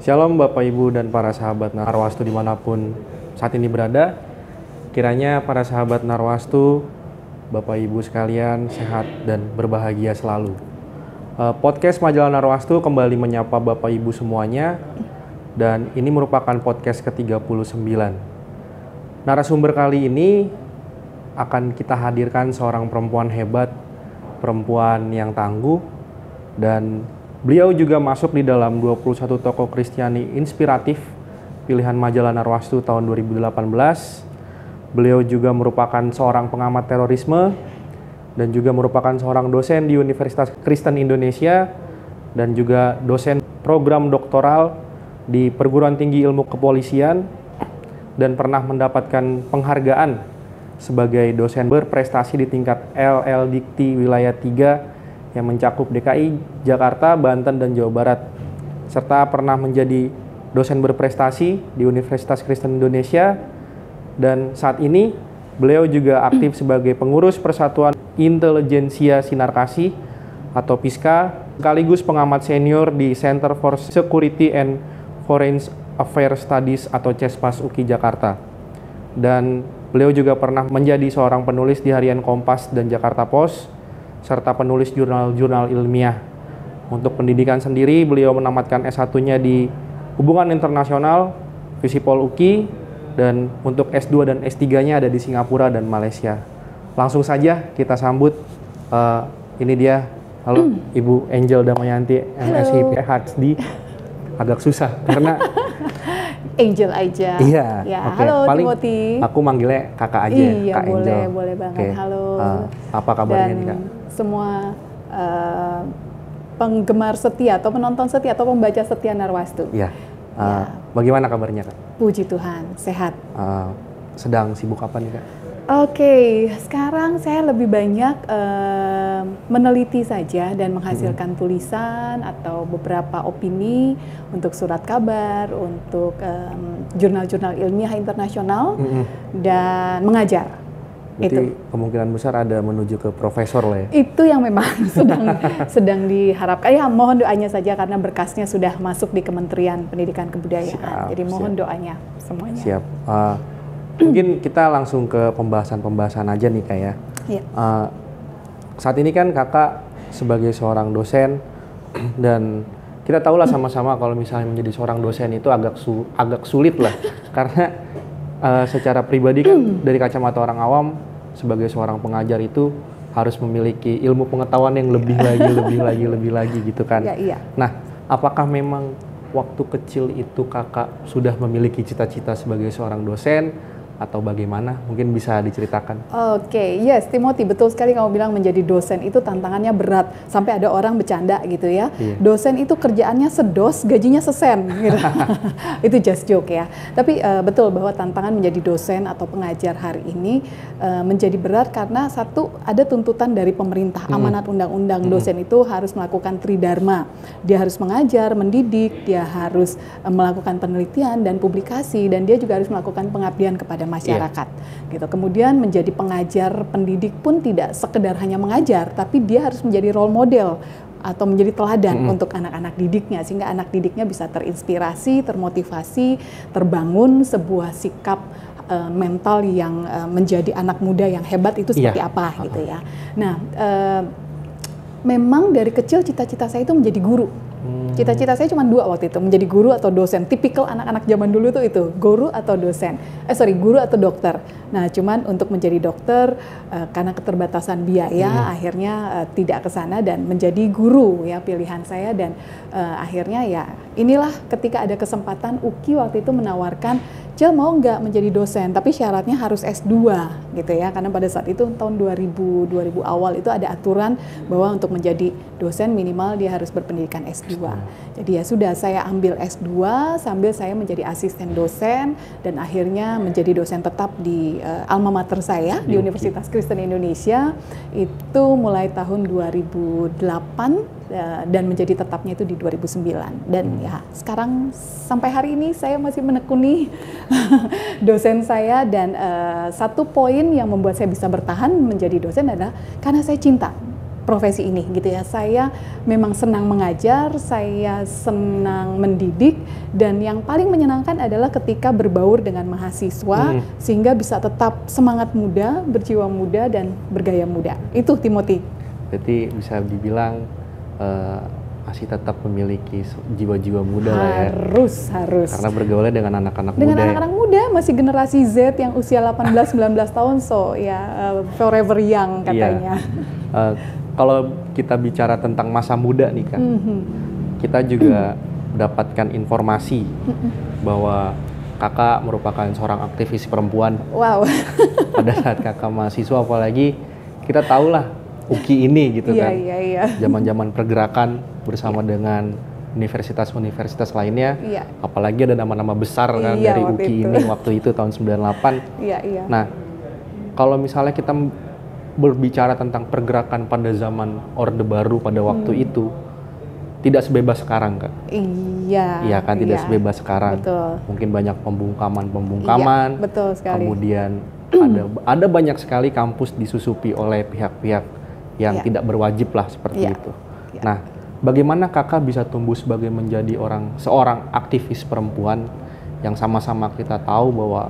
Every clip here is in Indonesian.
Shalom Bapak Ibu dan para sahabat Narwastu dimanapun saat ini berada. Kiranya para sahabat Narwastu, Bapak Ibu sekalian sehat dan berbahagia selalu. Podcast Majalah Narwastu kembali menyapa Bapak Ibu semuanya. Dan ini merupakan podcast ke-39. Narasumber kali ini akan kita hadirkan seorang perempuan hebat, perempuan yang tangguh, dan beliau juga masuk di dalam 21 tokoh Kristiani inspiratif pilihan Majalah Narwastu tahun 2018. Beliau juga merupakan seorang pengamat terorisme dan juga merupakan seorang dosen di Universitas Kristen Indonesia dan juga dosen program doktoral di Perguruan Tinggi Ilmu Kepolisian dan pernah mendapatkan penghargaan sebagai dosen berprestasi di tingkat LL Dikti Wilayah 3 yang mencakup DKI, Jakarta, Banten, dan Jawa Barat, serta pernah menjadi dosen berprestasi di Universitas Kristen Indonesia, dan saat ini beliau juga aktif sebagai pengurus Persatuan Intelijensia Sinar Kasih atau PISKA, sekaligus pengamat senior di Center for Security and Foreign Affairs Studies atau CESPAS UKI Jakarta. Dan beliau juga pernah menjadi seorang penulis di Harian Kompas dan Jakarta Post, serta penulis jurnal-jurnal ilmiah. Untuk pendidikan sendiri, beliau menamatkan S1-nya di Hubungan Internasional, Visipol UKI, dan untuk S2 dan S3-nya ada di Singapura dan Malaysia. Langsung saja kita sambut, ini dia, halo Ibu Angel Damayanti, MSc PhD. Agak susah, karena Angel aja. Iya. Ya, okay. Halo Paling Timothy. Aku manggilnya kakak aja. Iya, Kak boleh, Angel. boleh banget. Okay. Halo. Apa kabarnya Dan nih Kak? semua penggemar setia atau penonton setia atau pembaca setia Narwastu. Iya. Bagaimana kabarnya Kak? Puji Tuhan, sehat. Sedang sibuk apa nih Kak? Oke, sekarang saya lebih banyak meneliti saja dan menghasilkan tulisan atau beberapa opini untuk surat kabar, untuk jurnal-jurnal ilmiah internasional, dan mengajar. Berarti kemungkinan besar ada menuju ke profesor lah ya? Itu yang memang sedang diharapkan. Ya, mohon doanya saja karena berkasnya sudah masuk di Kementerian Pendidikan Kebudayaan. Siap, jadi mohon doanya semuanya. Siap. Mungkin kita langsung ke pembahasan aja nih Kak ya. Iya. Saat ini kan Kakak sebagai seorang dosen, dan kita tahulah sama-sama kalau misalnya menjadi seorang dosen itu agak sulit lah. Karena secara pribadi kan dari kacamata orang awam, sebagai seorang pengajar itu harus memiliki ilmu pengetahuan yang lebih lagi gitu kan. Iya. Nah, apakah memang waktu kecil itu Kakak sudah memiliki cita-cita sebagai seorang dosen atau bagaimana? Mungkin bisa diceritakan. Oke, yes Timothy, betul sekali kamu bilang menjadi dosen itu tantangannya berat. Sampai ada orang bercanda gitu ya. Iya. Dosen itu kerjaannya sedos, gajinya sesen gitu. Itu just joke ya. Tapi betul bahwa tantangan menjadi dosen atau pengajar hari ini menjadi berat karena satu, ada tuntutan dari pemerintah, amanat undang-undang. Dosen itu harus melakukan tridharma. Dia harus mengajar, mendidik, dia harus melakukan penelitian dan publikasi, dan dia juga harus melakukan pengabdian kepada masyarakat, gitu. Kemudian menjadi pengajar pendidik pun tidak sekedar hanya mengajar, tapi dia harus menjadi role model atau menjadi teladan untuk anak-anak didiknya, sehingga anak didiknya bisa terinspirasi, termotivasi, terbangun sebuah sikap mental yang menjadi anak muda yang hebat itu seperti apa, gitu ya. Nah, memang dari kecil cita-cita saya itu menjadi guru. Cita-cita saya cuma dua waktu itu, menjadi guru atau dosen. Tipikal anak-anak zaman dulu itu guru atau dosen. Guru atau dokter. Nah, cuman untuk menjadi dokter karena keterbatasan biaya akhirnya tidak ke sana dan menjadi guru ya pilihan saya, dan akhirnya ya inilah ketika ada kesempatan UKI waktu itu menawarkan, Cil mau nggak menjadi dosen, tapi syaratnya harus S2 gitu ya, karena pada saat itu tahun 2000 awal itu ada aturan bahwa untuk menjadi dosen minimal dia harus berpendidikan S2. Jadi ya sudah, saya ambil S2 sambil saya menjadi asisten dosen dan akhirnya menjadi dosen tetap di alma mater saya di Universitas Kristen Indonesia itu mulai tahun 2008 dan menjadi tetapnya itu di 2009. Dan ya sekarang sampai hari ini saya masih menekuni dosen saya, dan satu poin yang membuat saya bisa bertahan menjadi dosen adalah karena saya cinta profesi ini gitu ya. Saya memang senang mengajar, saya senang mendidik, dan yang paling menyenangkan adalah ketika berbaur dengan mahasiswa sehingga bisa tetap semangat muda, berjiwa muda, dan bergaya muda. Itu Timothy. Berarti bisa dibilang masih tetap memiliki jiwa-jiwa muda lah ya. Harus. Karena bergaulnya dengan anak-anak muda. Dengan anak-anak muda, masih generasi Z yang usia 18-19 tahun, so ya forever young katanya. Kalau kita bicara tentang masa muda nih Kak, kita juga mendapatkan informasi bahwa Kakak merupakan seorang aktivis perempuan. Wow. Pada saat Kakak mahasiswa, apalagi kita tahulah UKI ini gitu kan. Iya. Zaman-zaman pergerakan bersama dengan universitas-universitas lainnya. Apalagi ada nama-nama besar kan dari UKI ini waktu itu tahun 98. Iya. Nah, kalau misalnya kita berbicara tentang pergerakan pada zaman Orde Baru pada waktu itu, tidak sebebas sekarang Kak. Iya kan, tidak sebebas sekarang. Betul. Mungkin banyak pembungkaman. Iya, betul sekali. Kemudian ada banyak sekali kampus disusupi oleh pihak-pihak yang tidak berwajib lah seperti itu. Nah, bagaimana Kakak bisa tumbuh sebagai menjadi seorang aktivis perempuan yang sama-sama kita tahu bahwa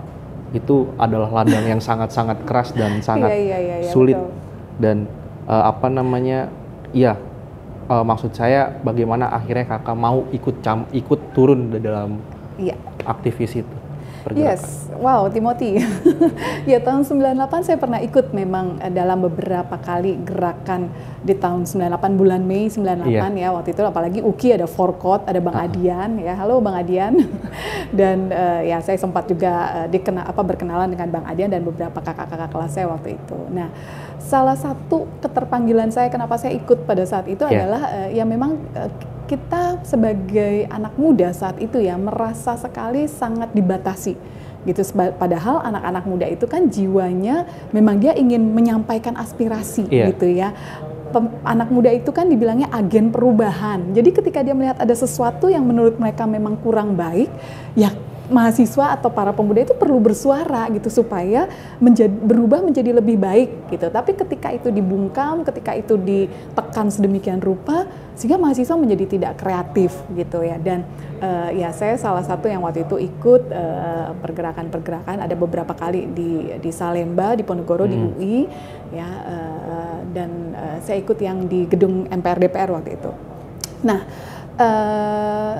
itu adalah ladang yang sangat-sangat keras dan sangat sulit. Betul. Dan maksud saya bagaimana akhirnya Kakak mau ikut turun di dalam aktivis itu, pergerakan. Yes, wow Timothy. Ya tahun 98 saya pernah ikut memang dalam beberapa kali gerakan di tahun 98, bulan Mei 98 ya, waktu itu apalagi UKI ada Forkot, ada Bang Adian ya, halo Bang Adian. Dan ya saya sempat juga berkenalan dengan Bang Adian dan beberapa kakak-kakak kelas saya waktu itu. Nah, salah satu keterpanggilan saya kenapa saya ikut pada saat itu adalah ya memang kita sebagai anak muda saat itu ya merasa sekali sangat dibatasi gitu. Padahal anak-anak muda itu kan jiwanya memang dia ingin menyampaikan aspirasi gitu ya. Anak muda itu kan dibilangnya agen perubahan. Jadi ketika dia melihat ada sesuatu yang menurut mereka memang kurang baik, ya mahasiswa atau para pemuda itu perlu bersuara gitu supaya berubah menjadi lebih baik gitu. Tapi ketika itu dibungkam, ketika itu ditekan sedemikian rupa, sehingga mahasiswa menjadi tidak kreatif gitu ya. Dan ya saya salah satu yang waktu itu ikut pergerakan-pergerakan, ada beberapa kali di Salemba, di Ponorogo, di UI ya, dan saya ikut yang di gedung MPR DPR waktu itu. Nah,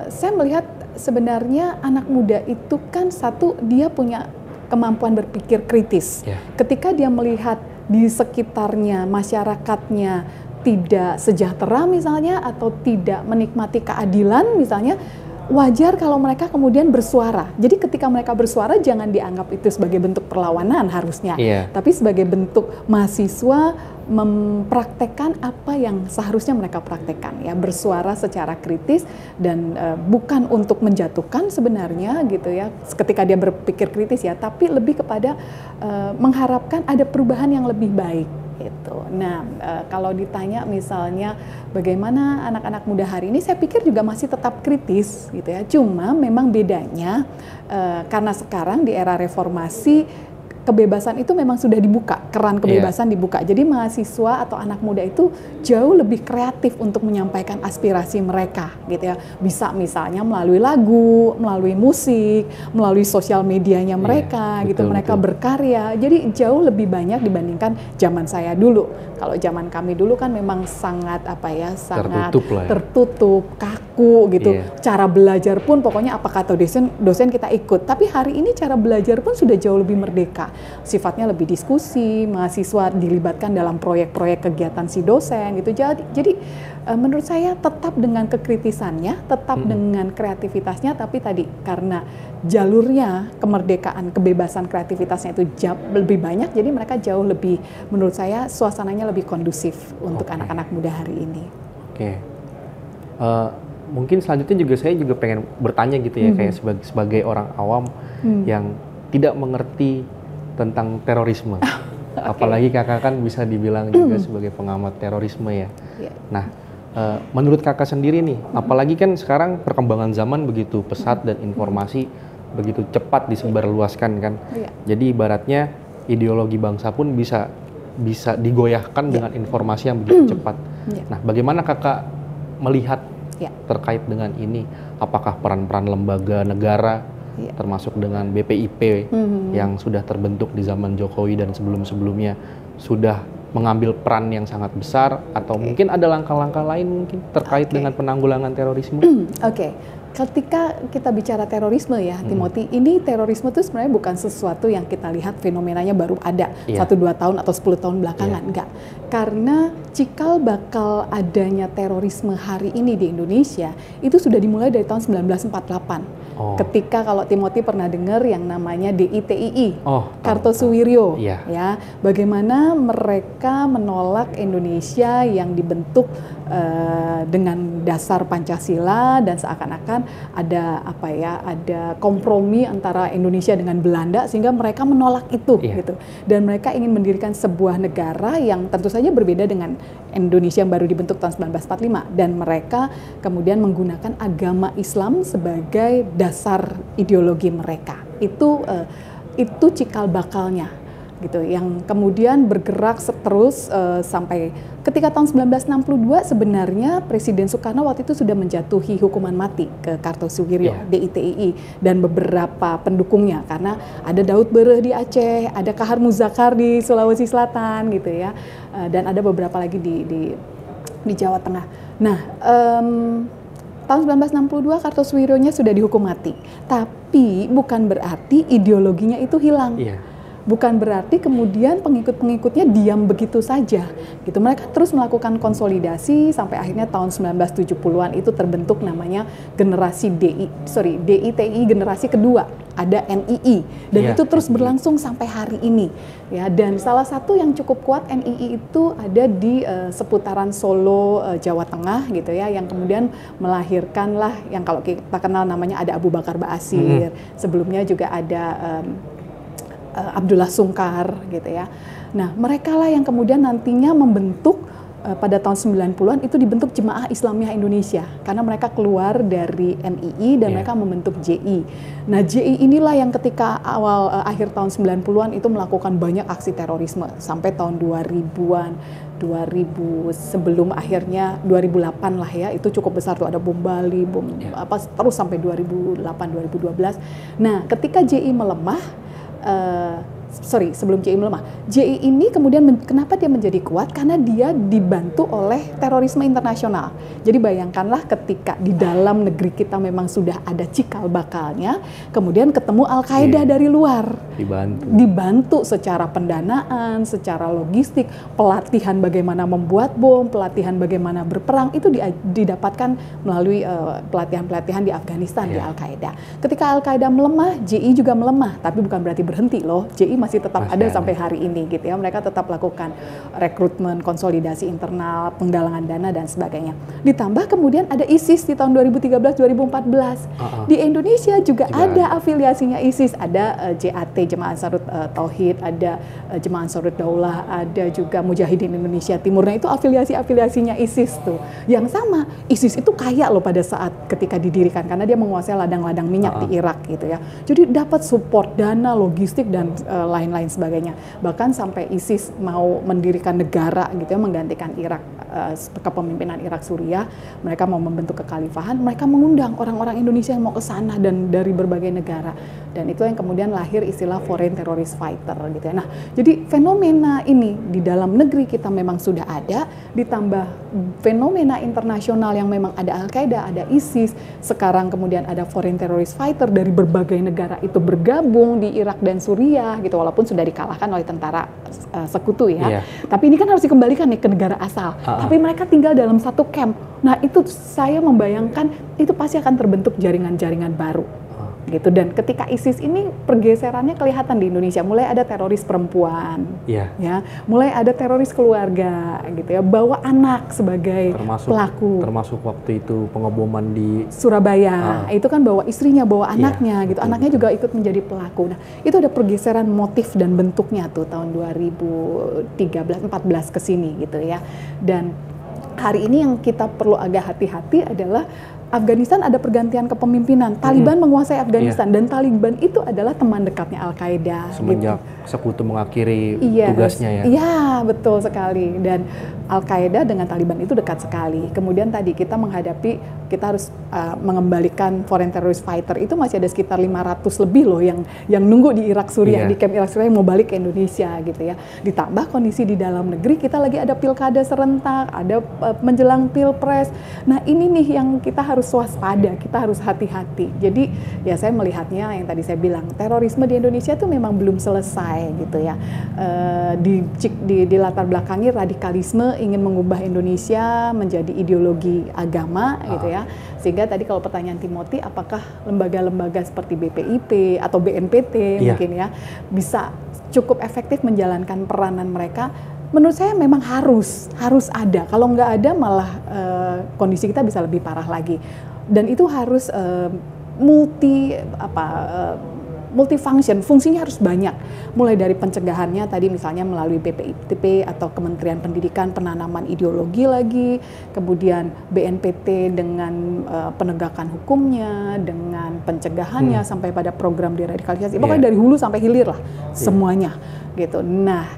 saya melihat sebenarnya anak muda itu kan satu, dia punya kemampuan berpikir kritis. Ketika dia melihat di sekitarnya, masyarakatnya tidak sejahtera misalnya, atau tidak menikmati keadilan misalnya, wajar kalau mereka kemudian bersuara. Jadi ketika mereka bersuara jangan dianggap itu sebagai bentuk perlawanan harusnya, tapi sebagai bentuk mahasiswa mempraktekkan apa yang seharusnya mereka praktekkan ya, bersuara secara kritis dan bukan untuk menjatuhkan sebenarnya gitu ya ketika dia berpikir kritis ya, tapi lebih kepada mengharapkan ada perubahan yang lebih baik gitu. Nah, kalau ditanya misalnya bagaimana anak-anak muda hari ini, saya pikir juga masih tetap kritis gitu ya. Cuma memang bedanya karena sekarang di era reformasi kebebasan itu memang sudah dibuka, keran kebebasan dibuka. Jadi mahasiswa atau anak muda itu jauh lebih kreatif untuk menyampaikan aspirasi mereka gitu ya. Bisa misalnya melalui lagu, melalui musik, melalui sosial medianya mereka gitu. Mereka berkarya. Jadi jauh lebih banyak dibandingkan zaman saya dulu. Kalau zaman kami dulu kan memang sangat sangat tertutup, kaku gitu. Cara belajar pun pokoknya apa kata dosen kita ikut. Tapi hari ini cara belajar pun sudah jauh lebih merdeka. Sifatnya lebih diskusi, mahasiswa dilibatkan dalam proyek-proyek kegiatan si dosen gitu. Jadi menurut saya tetap dengan kekritisannya, tetap dengan kreativitasnya, tapi tadi karena jalurnya kemerdekaan, kebebasan kreativitasnya itu jauh lebih banyak, jadi mereka jauh lebih, menurut saya suasananya lebih kondusif untuk anak-anak muda hari ini. Mungkin selanjutnya juga saya juga pengen bertanya gitu ya, kayak sebagai orang awam yang tidak mengerti tentang terorisme. Apalagi kakak kan bisa dibilang juga sebagai pengamat terorisme ya. Nah, menurut kakak sendiri nih, apalagi kan sekarang perkembangan zaman begitu pesat dan informasi begitu cepat disebarluaskan kan. Jadi ibaratnya ideologi bangsa pun bisa digoyahkan dengan informasi yang begitu cepat. Ya. Nah, bagaimana Kakak melihat Ya. terkait dengan ini? Apakah peran-peran lembaga negara, Ya. termasuk dengan BPIP yang sudah terbentuk di zaman Jokowi dan sebelum-sebelumnya, sudah mengambil peran yang sangat besar, atau mungkin ada langkah-langkah lain mungkin terkait dengan penanggulangan terorisme? Oke. Ketika kita bicara terorisme ya, Timothy, ini terorisme itu sebenarnya bukan sesuatu yang kita lihat fenomenanya baru ada 1-2 tahun atau 10 tahun belakangan, enggak. Karena cikal bakal adanya terorisme hari ini di Indonesia itu sudah dimulai dari tahun 1948. Ketika kalau Timothy pernah dengar yang namanya DITII, Kartosuwiryo, ya, bagaimana mereka menolak Indonesia yang dibentuk dengan dasar Pancasila, dan seakan-akan ada ada kompromi antara Indonesia dengan Belanda sehingga mereka menolak itu gitu. Dan mereka ingin mendirikan sebuah negara yang tentu saja berbeda dengan Indonesia yang baru dibentuk tahun 1945, dan mereka kemudian menggunakan agama Islam sebagai dasar ideologi mereka. Itu cikal bakalnya gitu, yang kemudian bergerak terus sampai ketika tahun 1962 sebenarnya Presiden Soekarno waktu itu sudah menjatuhi hukuman mati ke Kartosuwiryo, DITII, dan beberapa pendukungnya, karena ada Daud Bereh di Aceh, ada Kahar Muzakar di Sulawesi Selatan gitu ya, dan ada beberapa lagi di Jawa Tengah. Nah, tahun 1962 Kartosuwiryo-nya sudah dihukum mati, tapi bukan berarti ideologinya itu hilang. Bukan berarti kemudian pengikut-pengikutnya diam begitu saja gitu. Mereka terus melakukan konsolidasi sampai akhirnya tahun 1970-an itu terbentuk namanya generasi DITI generasi kedua, ada NII, dan itu terus berlangsung sampai hari ini ya. Dan salah satu yang cukup kuat NII itu ada di seputaran Solo, Jawa Tengah gitu ya, yang kemudian melahirkanlah yang kalau kita kenal namanya ada Abu Bakar Ba'asyir, sebelumnya juga ada Abdullah Sungkar gitu ya. Nah, mereka lah yang kemudian nantinya membentuk pada tahun 90-an itu dibentuk Jemaah Islamiyah Indonesia, karena mereka keluar dari NII dan mereka membentuk JI. Nah, JI inilah yang ketika akhir tahun 90-an itu melakukan banyak aksi terorisme sampai tahun 2000-an. 2000 sebelum akhirnya 2008 lah ya, itu cukup besar tuh, ada bom Bali, bom terus sampai 2008 2012. Nah, ketika JI melemah, sebelum JI melemah, JI ini kemudian kenapa dia menjadi kuat? Karena dia dibantu oleh terorisme internasional. Jadi bayangkanlah ketika di dalam negeri kita memang sudah ada cikal bakalnya, kemudian ketemu Al-Qaeda dari luar, dibantu secara pendanaan, secara logistik, pelatihan bagaimana membuat bom, pelatihan bagaimana berperang, itu didapatkan melalui pelatihan-pelatihan di Afghanistan di Al-Qaeda. Ketika Al-Qaeda melemah, JI juga melemah, tapi bukan berarti berhenti loh. JI masih tetap ada sampai hari ini gitu ya. Mereka tetap lakukan rekrutmen, konsolidasi internal, penggalangan dana dan sebagainya. Ditambah kemudian ada ISIS di tahun 2013-2014. Di Indonesia juga ada afiliasinya ISIS, ada JAT, Jemaah Ansarut Tauhid, ada Jemaah Ansarut Daulah, ada juga Mujahidin Indonesia Timur. Nah, itu afiliasinya ISIS tuh. Yang sama, ISIS itu kaya loh pada saat ketika didirikan karena dia menguasai ladang-ladang minyak di Irak gitu ya. Jadi dapat support dana, logistik dan lain-lain sebagainya. Bahkan sampai ISIS mau mendirikan negara gitu ya, menggantikan Irak, kepemimpinan Irak Suriah, mereka mau membentuk kekhalifahan, mereka mengundang orang-orang Indonesia yang mau ke sana dan dari berbagai negara. Dan itu yang kemudian lahir istilah foreign terrorist fighter gitu ya. Nah, jadi fenomena ini di dalam negeri kita memang sudah ada, ditambah fenomena internasional yang memang ada Al-Qaeda, ada ISIS, sekarang kemudian ada foreign terrorist fighter dari berbagai negara itu bergabung di Irak dan Suriah gitu, walaupun sudah dikalahkan oleh tentara sekutu ya. Tapi ini kan harus dikembalikan nih ke negara asal. Tapi mereka tinggal dalam satu camp. Nah, itu saya membayangkan itu pasti akan terbentuk jaringan-jaringan baru. Gitu. Dan ketika ISIS ini pergeserannya kelihatan di Indonesia, mulai ada teroris perempuan, ya, mulai ada teroris keluarga, gitu ya, bawa anak sebagai pelaku. Termasuk waktu itu pengeboman di Surabaya, itu kan bawa istrinya, bawa anaknya, gitu, anaknya juga ikut menjadi pelaku. Nah, itu ada pergeseran motif dan bentuknya tuh tahun 2013-14 ke sini, gitu ya. Dan hari ini yang kita perlu agak hati-hati adalah Afghanistan ada pergantian kepemimpinan, Taliban menguasai Afghanistan, dan Taliban itu adalah teman dekatnya Al-Qaeda. Semenjak sekutu mengakhiri tugasnya ya. Iya, betul sekali. Dan Al-Qaeda dengan Taliban itu dekat sekali. Kemudian tadi kita harus mengembalikan foreign terrorist fighter, itu masih ada sekitar 500 lebih loh yang nunggu di Irak Suriah, di camp Irak Suriah yang mau balik ke Indonesia gitu ya. Ditambah kondisi di dalam negeri, kita lagi ada pilkada serentak, ada menjelang pilpres. Nah ini nih yang kita harus waspada, kita harus hati-hati. Jadi ya saya melihatnya yang tadi saya bilang, terorisme di Indonesia itu memang belum selesai gitu ya. Di latar belakangi radikalisme ingin mengubah Indonesia menjadi ideologi agama gitu ya. Sehingga tadi kalau pertanyaan Timothy, apakah lembaga-lembaga seperti BPIP atau BNPT mungkin ya bisa cukup efektif menjalankan peranan mereka? Menurut saya memang harus ada. Kalau nggak ada malah kondisi kita bisa lebih parah lagi. Dan itu harus multifunction, fungsinya harus banyak. Mulai dari pencegahannya tadi misalnya melalui BPIP atau Kementerian Pendidikan, penanaman ideologi lagi, kemudian BNPT dengan penegakan hukumnya, dengan pencegahannya sampai pada program deradikalisasi. Pokoknya dari hulu sampai hilir lah semuanya gitu. Nah,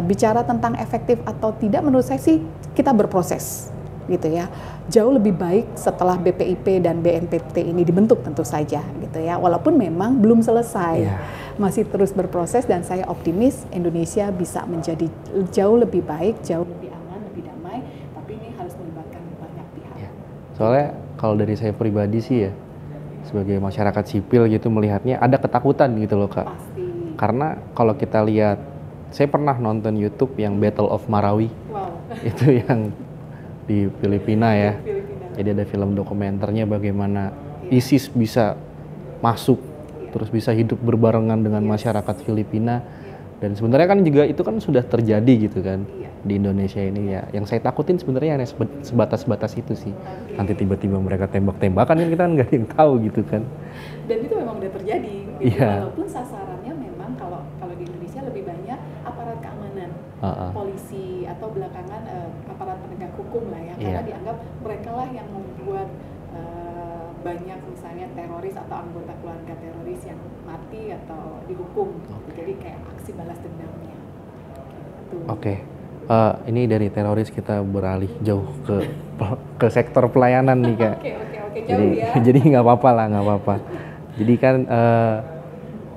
bicara tentang efektif atau tidak, menurut saya sih kita berproses gitu ya. Jauh lebih baik setelah BPIP dan BNPT ini dibentuk tentu saja gitu ya. Walaupun memang belum selesai, masih terus berproses, dan saya optimis Indonesia bisa menjadi jauh lebih baik, jauh lebih aman, lebih damai. Tapi ini harus melibatkan banyak pihak. Soalnya kalau dari saya pribadi sih ya, sebagai masyarakat sipil gitu melihatnya ada ketakutan gitu loh Kak. Pasti. Karena kalau kita lihat, saya pernah nonton YouTube yang Battle of Marawi. Itu yang di Filipina ya. Jadi ada film dokumenternya bagaimana ISIS bisa masuk terus bisa hidup berbarengan dengan masyarakat Filipina. Dan sebenarnya kan juga itu kan sudah terjadi gitu kan di Indonesia ini ya. Yang saya takutin sebenarnya hanya sebatas itu sih. Nanti tiba-tiba mereka tembak-tembakan kan kita nggak ada yang tahu gitu kan. Dan itu memang udah terjadi. Gitu. Walaupun sasarannya memang kalau di Indonesia lebih banyak aparat keamanan, polisi atau belakangan aparat penegak hukum lah ya. Karena dianggap mereka lah yang membuat banyak misalnya teroris atau anggota keluarga teroris yang mati atau dihukum. Jadi kayak aksi balas dendamnya. Oke. Ini dari teroris kita beralih jauh ke sektor pelayanan nih Kak. Oke, jauh ya. Jadi nggak apa-apa. Jadi kan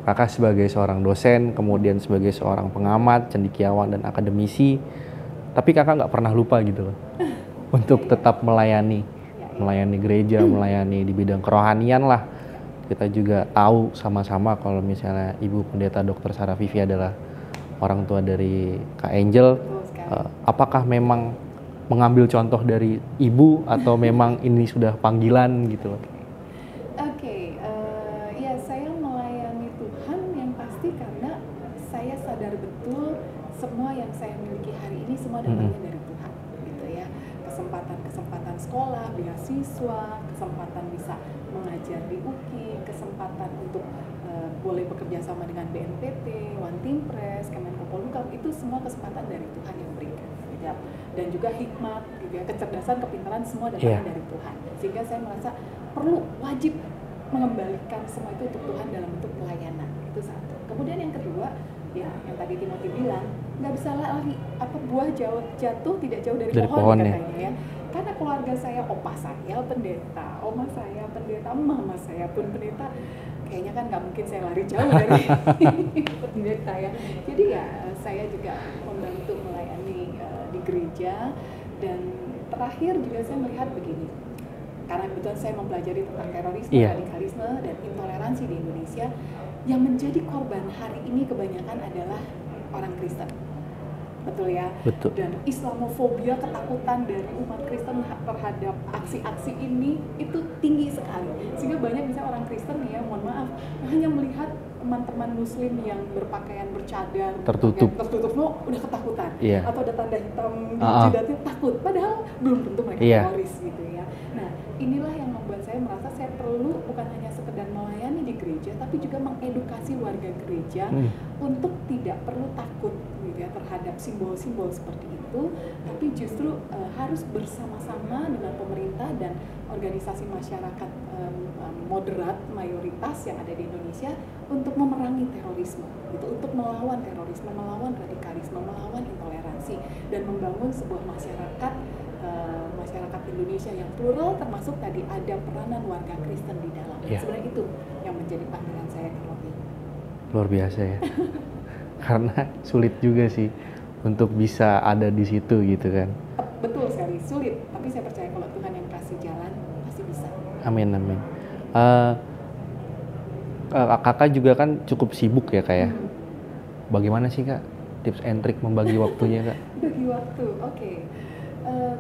Kakak sebagai seorang dosen, kemudian sebagai seorang pengamat, cendekiawan dan akademisi, tapi Kakak nggak pernah lupa gitu loh untuk tetap melayani gereja, melayani di bidang kerohanian lah. Kita juga tahu sama-sama kalau misalnya Ibu Pendeta Dr. Sarah Vivi adalah orang tua dari Kak Angel. Apakah memang mengambil contoh dari Ibu atau memang ini sudah panggilan gitu loh? Ya saya melayani Tuhan yang pasti karena saya sadar betul semua yang saya miliki hari ini semua datangnya dari Tuhan gitu ya. Kesempatan sekolah, beasiswa, kesempatan bisa mengajar di UKI, kesempatan untuk boleh bekerja sama dengan BNPT, One Team Press, Kemenko Polhukam, itu semua kesempatan dari Tuhan yang berikan gitu ya. Dan juga hikmat gitu ya, kecerdasan, kepintaran semua datangnya dari Tuhan. Sehingga saya merasa wajib mengembalikan semua itu untuk Tuhan dalam bentuk pelayanan. Itu satu. Kemudian yang kedua, ya yang tadi Timothy bilang, nggak bisa lari, buah jatuh tidak jauh dari pohon katanya ya. Karena keluarga saya, opa saya pendeta, oma saya pendeta, mama saya pun pendeta, kayaknya kan nggak mungkin saya lari jauh dari pendeta ya. Jadi ya saya juga membantu melayani di gereja. Dan terakhir juga saya melihat begini, karena kebetulan saya mempelajari tentang terorisme, radikalisme, dan intoleransi di Indonesia, yang menjadi korban hari ini kebanyakan adalah orang Kristen. Betul ya? Betul. Dan Islamofobia, ketakutan dari umat Kristen terhadap aksi-aksi ini itu tinggi sekali. Sehingga banyak misalnya orang Kristen nih ya, mohon maaf, hanya melihat teman-teman Muslim yang berpakaian bercadar, tertutup, udah ketakutan. Atau ada tanda hitam di jidatnya, takut. Padahal belum tentu mereka teroris gitu ya. Nah, inilah yang membuat saya merasa saya perlu bukan hanya sekedar melayani di gereja, tapi juga mengedukasi warga gereja untuk tidak perlu takut gitu ya terhadap simbol-simbol seperti itu, tapi justru harus bersama-sama dengan pemerintah dan organisasi masyarakat moderat mayoritas yang ada di Indonesia untuk memerangi terorisme, gitu, untuk melawan terorisme, melawan radikalisme, melawan intoleransi, dan membangun sebuah masyarakat masyarakat Indonesia yang plural, termasuk tadi ada peranan warga Kristen di dalam. Sebenarnya itu yang menjadi panggilan saya ke Roti. Luar biasa ya. Karena sulit juga sih untuk bisa ada di situ gitu kan. Betul sekali, sulit. Tapi saya percaya kalau Tuhan yang kasih jalan, pasti bisa. Amin, amin. Kakak juga kan cukup sibuk ya Kak ya. Bagaimana sih Kak tips and trick membagi waktunya Kak? Bagi waktu, oke.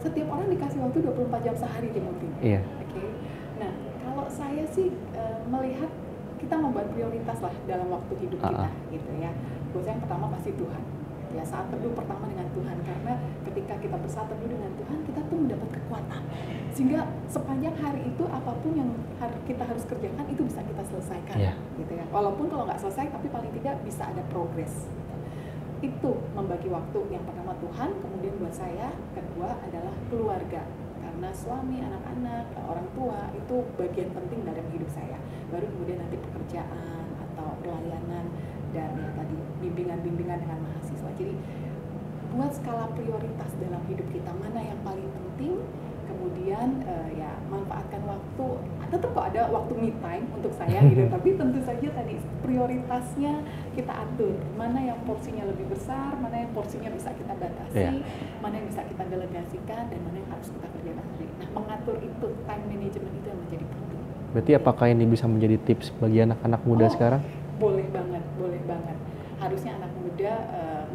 Setiap orang dikasih waktu 24 jam sehari di mungkin. Iya. Oke. Nah, kalau saya sih melihat kita membuat prioritas lah dalam waktu hidup kita, gitu ya. Buat saya yang pertama pasti Tuhan. Ya, saat teduh pertama dengan Tuhan, karena ketika kita bersaat teduh dengan Tuhan, kita tuh mendapat kekuatan. Sehingga sepanjang hari itu apapun yang kita harus kerjakan itu bisa kita selesaikan, gitu ya. Walaupun kalau nggak selesai, tapi paling tidak bisa ada progres. Itu membagi waktu. Yang pertama Tuhan, kemudian buat saya kedua adalah keluarga, karena suami, anak-anak, orang tua itu bagian penting dalam hidup saya. Baru kemudian nanti pekerjaan atau pelayanan dan ya tadi bimbingan dengan mahasiswa. Jadi buat skala prioritas dalam hidup kita, mana yang paling penting, kemudian ya manfaatkan waktu. Tetap kok ada waktu me time untuk saya gitu, tapi tentu saja tadi prioritasnya kita atur, mana yang porsinya lebih besar, mana yang porsinya bisa kita batasi, mana yang bisa kita delegasikan, dan mana yang harus kita kerjakan sendiri. Nah, mengatur itu, time management itu yang menjadi penting. Berarti apakah ini bisa menjadi tips bagi anak-anak muda sekarang? Boleh banget, boleh banget. Harusnya anak muda,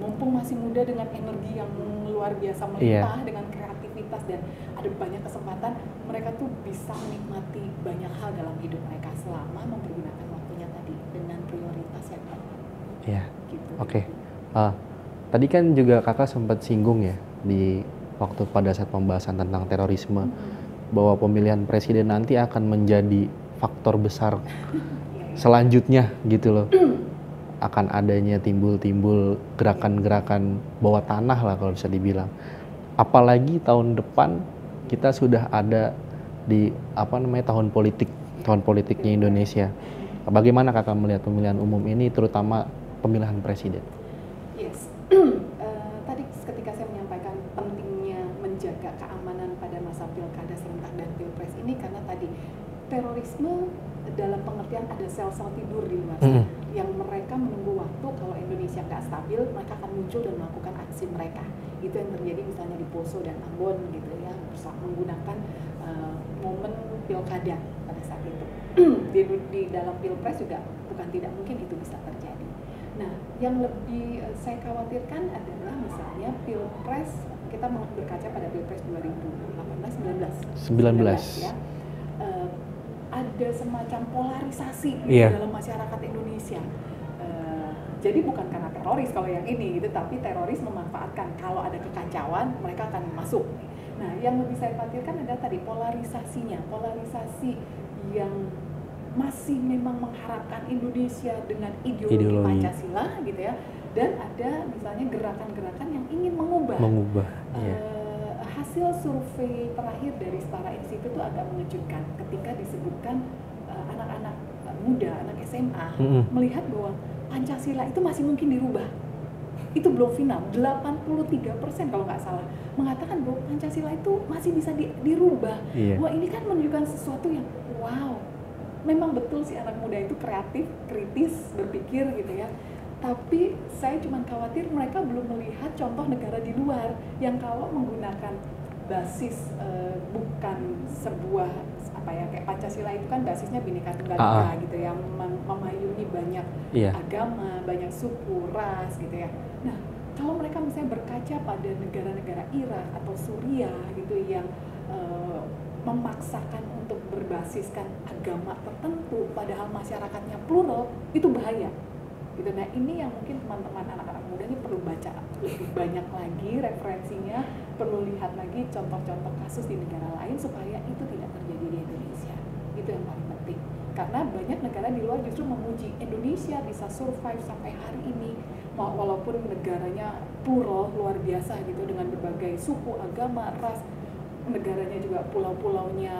mumpung masih muda dengan energi yang luar biasa melimpah, dengan kreativitas dan ada banyak kesempatan, mereka tuh bisa menikmati banyak hal dalam hidup mereka selama mempergunakan waktunya tadi dengan prioritas yang tepat. Iya. Gitu. Oke. Tadi kan juga kakak sempat singgung ya di waktu pada saat pembahasan tentang terorisme, bahwa pemilihan presiden nanti akan menjadi faktor besar selanjutnya gitu loh. Akan adanya timbul gerakan-gerakan bawah tanah lah kalau bisa dibilang. Apalagi tahun depan kita sudah ada di tahun politiknya Indonesia. Bagaimana kakak melihat pemilihan umum ini, terutama pemilihan presiden? Yes. Tadi ketika saya menyampaikan pentingnya menjaga keamanan pada masa pilkada serentak dan pilpres ini, karena tadi terorisme dalam pengertian ada sel-sel tidur di luar sana yang mereka menunggu waktu. Kalau Indonesia nggak stabil, mereka akan muncul dan melakukan aksi mereka. Itu yang terjadi misalnya di Poso dan Ambon gitu ya, menggunakan momen pilkada pada saat itu. di dalam pilpres juga bukan tidak mungkin itu bisa terjadi. Nah, yang lebih saya khawatirkan adalah misalnya pilpres, kita berkaca pada pilpres 2018-19 ya. Ada semacam polarisasi dalam masyarakat Indonesia. Jadi bukan karena teroris kalau yang ini gitu, tapi teroris memanfaatkan kalau ada kekacauan mereka akan masuk. Nah, yang lebih saya khawatirkan adalah tadi polarisasinya, polarisasi yang masih memang mengharapkan Indonesia dengan ideologi Pancasila gitu ya, dan ada misalnya gerakan-gerakan yang ingin mengubah. Hasil survei terakhir dari Setara Institute itu agak mengejutkan ketika disebutkan anak-anak muda, anak SMA melihat bahwa Pancasila itu masih mungkin dirubah. Itu belum final, 83% kalau nggak salah mengatakan bahwa Pancasila itu masih bisa dirubah. Wah, ini kan menunjukkan sesuatu yang wow, memang betul sih anak muda itu kreatif, kritis, berpikir gitu ya. Tapi saya cuma khawatir mereka belum melihat contoh negara di luar yang kalau menggunakan basis bukan sebuah kayak Pancasila itu kan basisnya Bhinneka Tunggal Ika gitu ya, memayungi banyak agama, banyak suku, ras gitu ya. Nah, kalau mereka misalnya berkaca pada negara-negara Irak atau Suriah gitu yang memaksakan untuk berbasiskan agama tertentu padahal masyarakatnya plural, itu bahaya. Gitu. Nah, ini yang mungkin teman-teman anak-anak muda ini perlu baca lebih banyak lagi referensinya, perlu lihat lagi contoh-contoh kasus di negara lain supaya itu tidak terjadi di Indonesia. Itu yang paling penting. karena banyak negara di luar justru memuji Indonesia bisa survive sampai hari ini walaupun negaranya plural luar biasa gitu dengan berbagai suku, agama, ras, negaranya juga pulau-pulaunya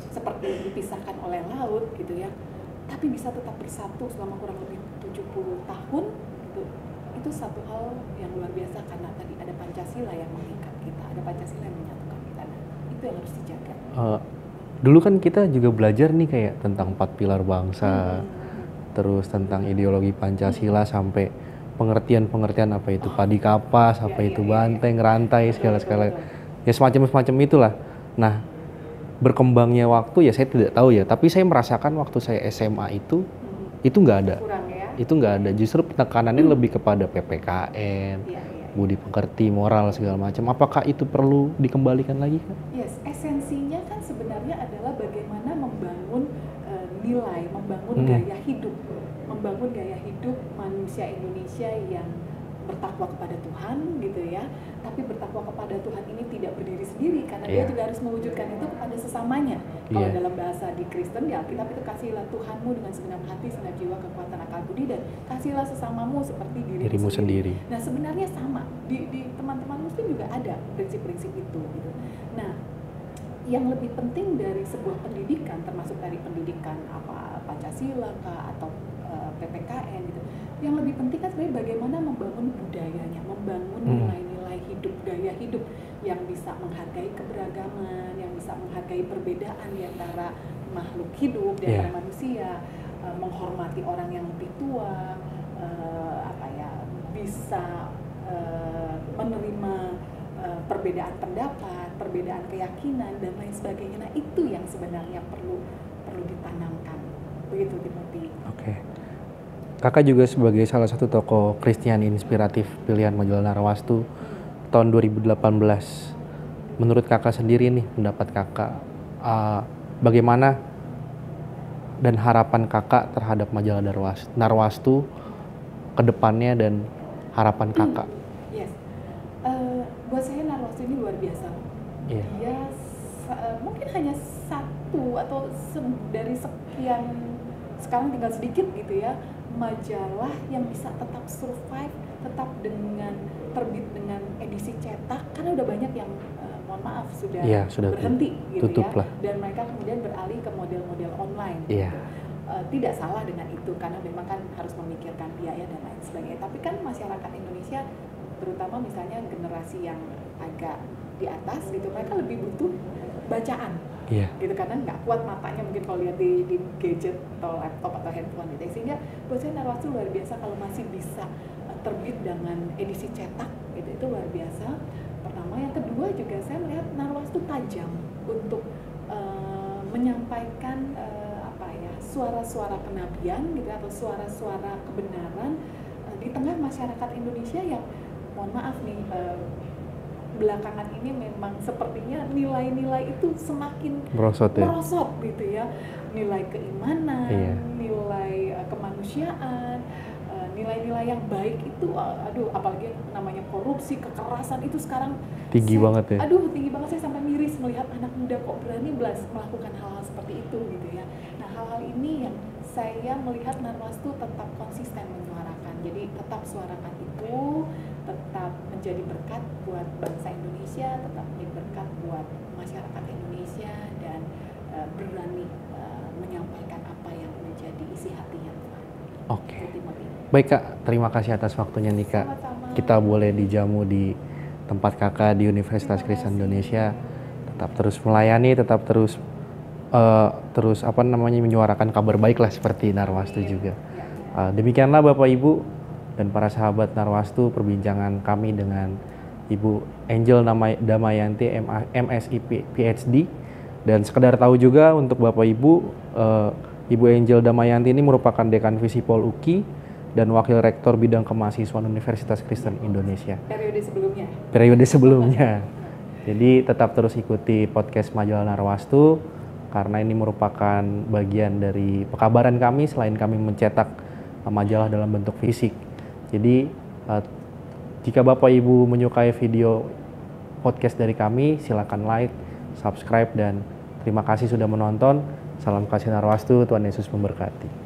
seperti dipisahkan oleh laut gitu ya, tapi bisa tetap bersatu selama kurang lebih 70 tahun gitu. Itu satu hal yang luar biasa karena tadi ada Pancasila yang mengikat kita, ada Pancasila yang menyatukan kita. Nah, itu yang harus dijaga. Dulu kan kita juga belajar nih kayak tentang 4 pilar bangsa, terus tentang ideologi Pancasila sampai pengertian-pengertian apa itu padi kapas, apa itu banteng, rantai, segala-segala. Ya semacam itulah. Nah, berkembangnya waktu ya saya tidak tahu ya, tapi saya merasakan waktu saya SMA itu nggak ada. Kurang ya? Itu nggak ada, justru penekanannya lebih kepada PPKN, budi pekerti, moral segala macam. Apakah itu perlu dikembalikan lagi kan? Yes, esensinya kan sebenarnya adalah bagaimana membangun nilai, membangun gaya hidup manusia Indonesia yang bertakwa kepada Tuhan gitu ya. Tapi bertakwa kepada Tuhan ini tidak berdiri sendiri karena dia juga harus mewujudkan itu kepada sesamanya. Kalau dalam bahasa di Kristen ya Alkitab itu kasihlah Tuhanmu dengan segenap hati, segenap jiwa, kekuatan, akal budi, dan kasihlah sesamamu seperti dirimu sendiri. Nah sebenarnya sama di teman-teman Muslim juga ada prinsip-prinsip itu gitu. Nah yang lebih penting dari sebuah pendidikan, termasuk dari pendidikan Pancasila atau PPKN gitu, yang lebih penting kan sebenarnya bagaimana membangun budayanya, membangun nilai-nilai hidup, gaya hidup yang bisa menghargai keberagaman, yang bisa menghargai perbedaan di antara makhluk hidup, di antara manusia, menghormati orang yang lebih tua, bisa menerima perbedaan pendapat, perbedaan keyakinan dan lain sebagainya. Nah itu yang sebenarnya perlu ditanamkan. Begitu Timothy. Oke. Kakak juga sebagai salah satu tokoh Kristen inspiratif pilihan majalah Narwastu tahun 2018. Menurut kakak sendiri nih, pendapat kakak bagaimana dan harapan kakak terhadap majalah Narwastu ke depannya dan harapan kakak? Yes. Buat saya Narwastu ini luar biasa. Dia mungkin hanya satu atau dari sekian, sekarang tinggal sedikit gitu ya, majalah yang bisa tetap survive, tetap dengan terbit dengan edisi cetak, karena udah banyak yang mohon maaf sudah berhenti gitu ya, dan mereka kemudian beralih ke model-model online gitu. Tidak salah dengan itu karena memang kan harus memikirkan biaya dan lain sebagainya, tapi kan masyarakat Indonesia terutama misalnya generasi yang agak di atas gitu, mereka lebih butuh bacaan gitu karena nggak kuat matanya mungkin kalau lihat di gadget atau laptop atau handphone gitu, sehingga buat saya Narwastu luar biasa kalau masih bisa terbit dengan edisi cetak gitu, itu luar biasa. Pertama, yang kedua juga saya melihat Narwastu tajam untuk menyampaikan suara-suara kenabian gitu atau suara-suara kebenaran di tengah masyarakat Indonesia yang mohon maaf nih belakangan ini memang sepertinya nilai-nilai itu semakin merosot gitu ya, nilai keimanan, nilai kemanusiaan, nilai-nilai yang baik itu apalagi namanya korupsi, kekerasan itu sekarang tinggi banget ya. Tinggi banget, saya sampai miris melihat anak muda kok berani melakukan hal-hal seperti itu gitu ya. Nah hal-hal ini yang saya melihat Narwastu tetap konsisten menyuarakan, jadi tetap suarakan itu, tetap menjadi berkat buat bangsa Indonesia, tetap menjadi berkat buat masyarakat Indonesia, dan berani menyampaikan apa yang menjadi isi hatinya Tuhan. Oke. Baik Kak, terima kasih atas waktunya nih Kak. Sama-sama. Kita boleh dijamu di tempat Kakak di Universitas Kristen Indonesia. Tetap terus melayani, tetap terus menyuarakan kabar baik lah seperti Narwastu juga. Demikianlah Bapak Ibu dan para sahabat Narwastu perbincangan kami dengan Ibu Angel Damayanti MSI PhD. Dan sekedar tahu juga untuk Bapak Ibu, Ibu Angel Damayanti ini merupakan Dekan Visipol UKI dan Wakil Rektor Bidang Kemahasiswaan Universitas Kristen Indonesia. Periode sebelumnya. Jadi tetap terus ikuti podcast majalah Narwastu karena ini merupakan bagian dari pekabaran kami selain kami mencetak majalah dalam bentuk fisik. Jadi jika Bapak Ibu menyukai video podcast dari kami, silakan like, subscribe, dan terima kasih sudah menonton. Salam kasih Narwastu, Tuhan Yesus memberkati.